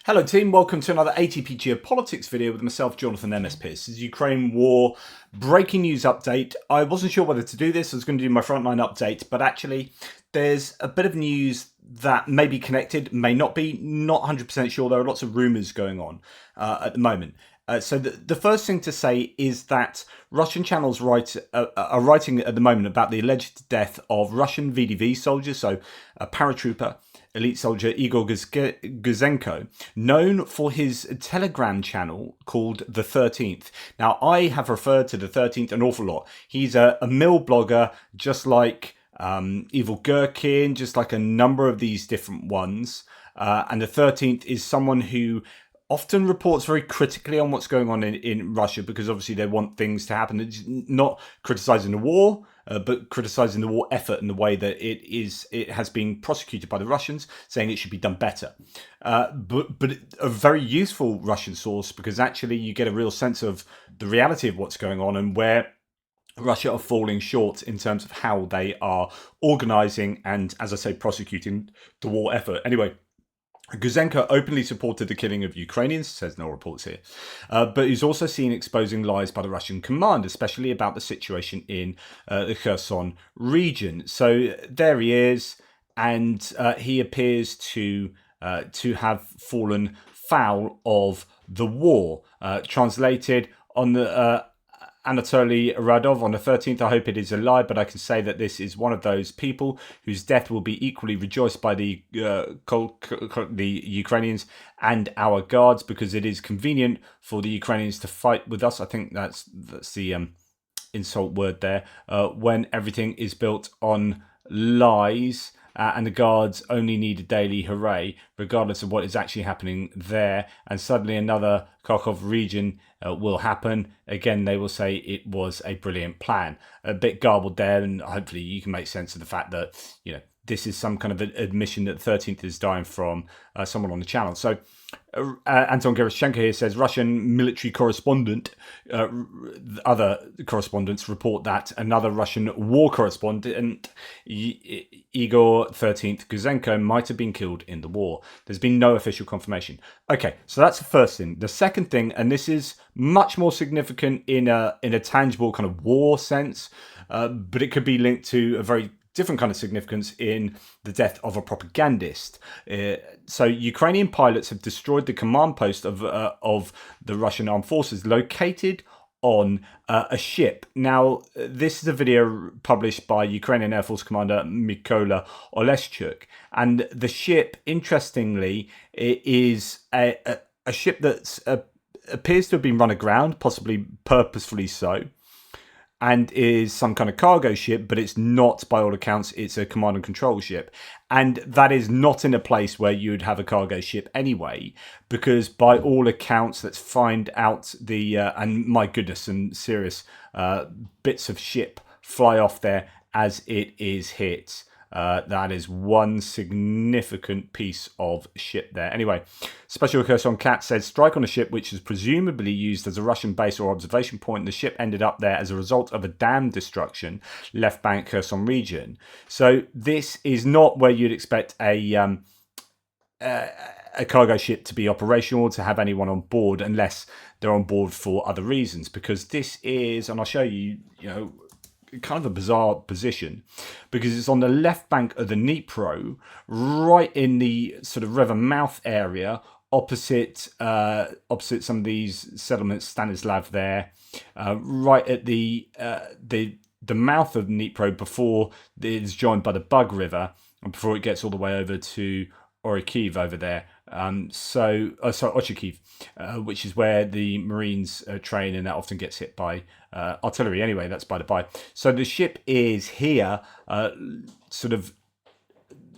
Hello team, welcome to another ATP Geopolitics video with myself, Jonathan MS Pearce. This is Ukraine war breaking news update. I wasn't sure whether to do this. I was going to do my frontline update, but actually there's a bit of news that may be connected, may not be, not 100% sure. There are lots of rumours going on at the moment. So the first thing to say is that Russian channels are writing at the moment about the alleged death of Russian VDV soldiers, so a paratrooper, elite soldier Igor Guzenko, known for his Telegram channel called The 13th. Now, I have referred to The 13th an awful lot. He's a mill blogger, just like Evil Gherkin, just like a number of these different ones. And The 13th is someone who often reports very critically on what's going on in Russia, because obviously they want things to happen. It's not criticising the war, but criticising the war effort and the way that it has been prosecuted by the Russians, saying it should be done better. But a very useful Russian source, because actually you get a real sense of the reality of what's going on and where Russia are falling short in terms of how they are organising and, as I say, prosecuting the war effort. Anyway, Guzenko openly supported the killing of Ukrainians, says no reports here, but he's also seen exposing lies by the Russian command, especially about the situation in the Kherson region. So there he is, and he appears to have fallen foul of the war. Translated on the Anatoly Radov on the 13th. I hope it is a lie, but I can say that this is one of those people whose death will be equally rejoiced by the Ukrainians and our guards, because it is convenient for the Ukrainians to fight with us. I think that's the insult word there. When everything is built on lies, and the guards only need a daily hooray, regardless of what is actually happening there. And suddenly another Kharkov region will happen. Again, they will say it was a brilliant plan. A bit garbled there, and hopefully you can make sense of the fact that, this is some kind of admission that the 13th is dying from someone on the channel. So Anton Gerashchenko here says Russian military correspondent, other correspondents report that another Russian war correspondent, Igor 13th Guzenko, might have been killed in the war. There's been no official confirmation. Okay, so that's the first thing. The second thing, and this is much more significant in a tangible kind of war sense, but it could be linked to a very different kind of significance in the death of a propagandist. So Ukrainian pilots have destroyed the command post of the Russian armed forces located on a ship. Now, this is a video published by Ukrainian Air Force Commander Mykola Oleschuk, and the ship, interestingly, is a ship that appears to have been run aground, possibly purposefully so, and is some kind of cargo ship, but it's not, by all accounts, it's a command and control ship. And that is not in a place where you'd have a cargo ship anyway, because by all accounts, let's find out and my goodness, some serious bits of ship fly off there as it is hit. That is one significant piece of ship there. Anyway, Special Kherson Cat says strike on a ship which is presumably used as a Russian base or observation point. The ship ended up there as a result of a dam destruction, left bank Kherson region. So this is not where you'd expect a cargo ship to be operational, to have anyone on board, unless they're on board for other reasons. Because this is, and I'll show you, kind of a bizarre position, because it's on the left bank of the Dnipro, right in the sort of river mouth area, opposite some of these settlements, Stanislav there, right at the mouth of Dnipro before it's joined by the Bug River, and before it gets all the way over to Orikhiv over there. Ochakiv, which is where the Marines train, and that often gets hit by artillery. Anyway, that's by the by. So the ship is here, sort of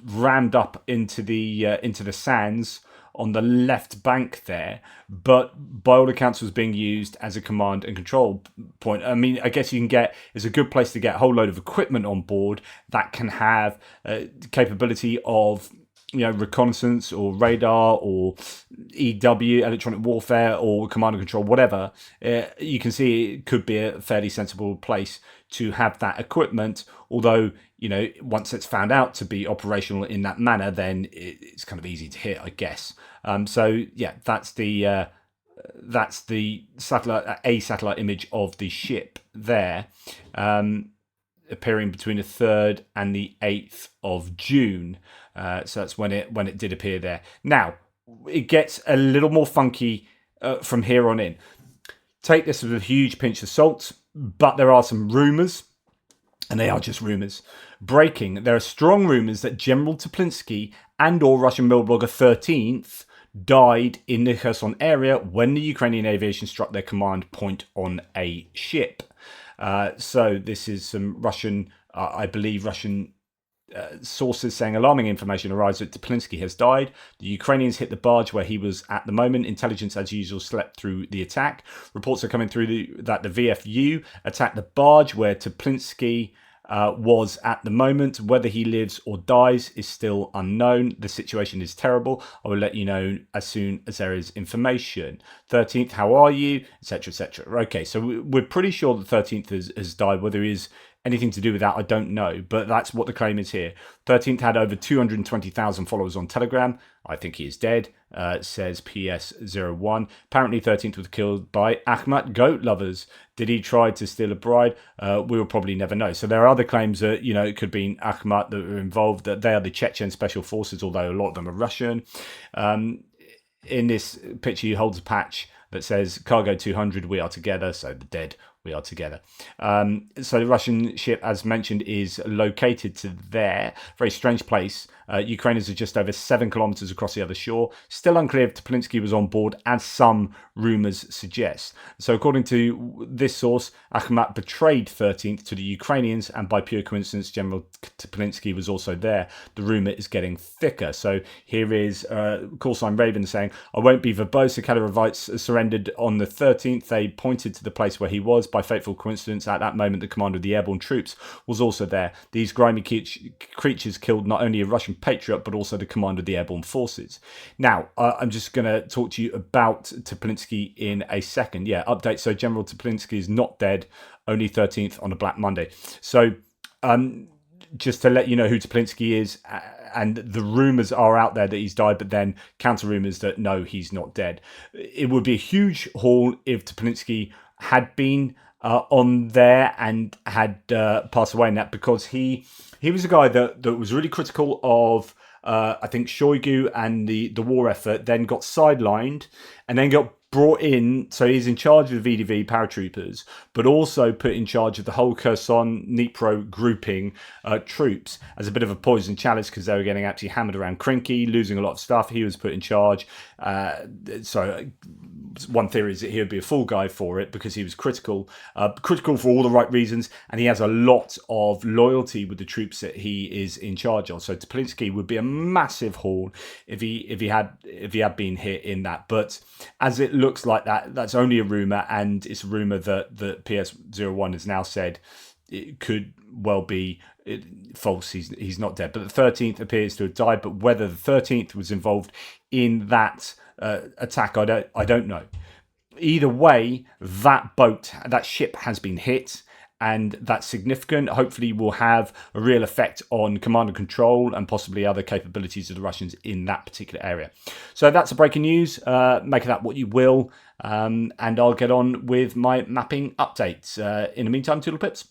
rammed up into the sands on the left bank there, but by all accounts was being used as a command and control point. I mean, I guess it's a good place to get a whole load of equipment on board that can have capability of reconnaissance or radar or EW, electronic warfare, or command and control, whatever. You can see it could be a fairly sensible place to have that equipment, although once it's found out to be operational in that manner, then it's kind of easy to hit, I guess. So yeah, that's the satellite image of the ship there, appearing between the 3rd and the 8th of June. So that's when it did appear there. Now it gets a little more funky from here on in. Take this with a huge pinch of salt, but there are some rumours, and they are just rumours. Breaking: there are strong rumours that General Teplinsky and or Russian mill blogger 13th died in the Kherson area when the Ukrainian aviation struck their command point on a ship. So this is some Russian, I believe Russian sources saying alarming information arrives that Teplinsky has died. The Ukrainians hit the barge where he was at the moment. Intelligence, as usual, slept through the attack. Reports are coming through that the VFU attacked the barge where Teplinsky was at the moment. Whether he lives or dies is still unknown. The situation is terrible. I will let you know as soon as there is information. 13th, how are you? Etc. etc. Okay, so we're pretty sure that 13th has died. Whether he is anything to do with that, I don't know, but that's what the claim is here. 13th had over 220,000 followers on Telegram. I think he is dead, says PS01. Apparently 13th was killed by Akhmat goat lovers. Did he try to steal a bride? We will probably never know. So there are other claims that, it could be Akhmat that were involved, that they are the Chechen special forces, although a lot of them are Russian. In this picture, he holds a patch that says Cargo 200, we are together. So the dead, we are together. So the Russian ship, as mentioned, is located to there. Very strange place. Ukrainians are just over 7 kilometers across the other shore. Still unclear if Teplinsky was on board, as some rumors suggest. So according to this source, Akhmat betrayed 13th to the Ukrainians, and by pure coincidence, General Teplinsky was also there. The rumor is getting thicker. So here is call sign Raven saying, I won't be verbose. The Kadyrov surrendered on the 13th. They pointed to the place where he was. By fateful coincidence, at that moment, the commander of the airborne troops was also there. These grimy creatures killed not only a Russian patriot, but also the commander of the airborne forces. Now, I'm just going to talk to you about Teplinsky in a second. Yeah, update. So General Teplinsky is not dead, only 13th on a Black Monday. So just to let you know who Teplinsky is, and the rumours are out there that he's died, but then counter rumours that no, he's not dead. It would be a huge haul if Teplinsky had been on there and had passed away in that, because he was a guy that was really critical of I think Shoigu and the war effort, then got sidelined and then got brought in. So he's in charge of the VDV paratroopers, but also put in charge of the whole Kherson Dnipro grouping troops as a bit of a poison chalice, because they were getting actually hammered around Krinky, losing a lot of stuff. He was put in charge. So one theory is that he would be a fool guy for it, because he was critical for all the right reasons, and he has a lot of loyalty with the troops that he is in charge of. So Teplinsky would be a massive haul if he had been hit in that. But as it looks like that's only a rumor, and it's a rumor that PS01 has now said it could well be false. He's not dead, but the 13th appears to have died. But whether the 13th was involved in that attack, I don't know. Either way, that ship has been hit, and that's significant. Hopefully will have a real effect on command and control and possibly other capabilities of the Russians in that particular area. So that's a breaking news. Make of that what you will, and I'll get on with my mapping updates. In the meantime, toodle pips.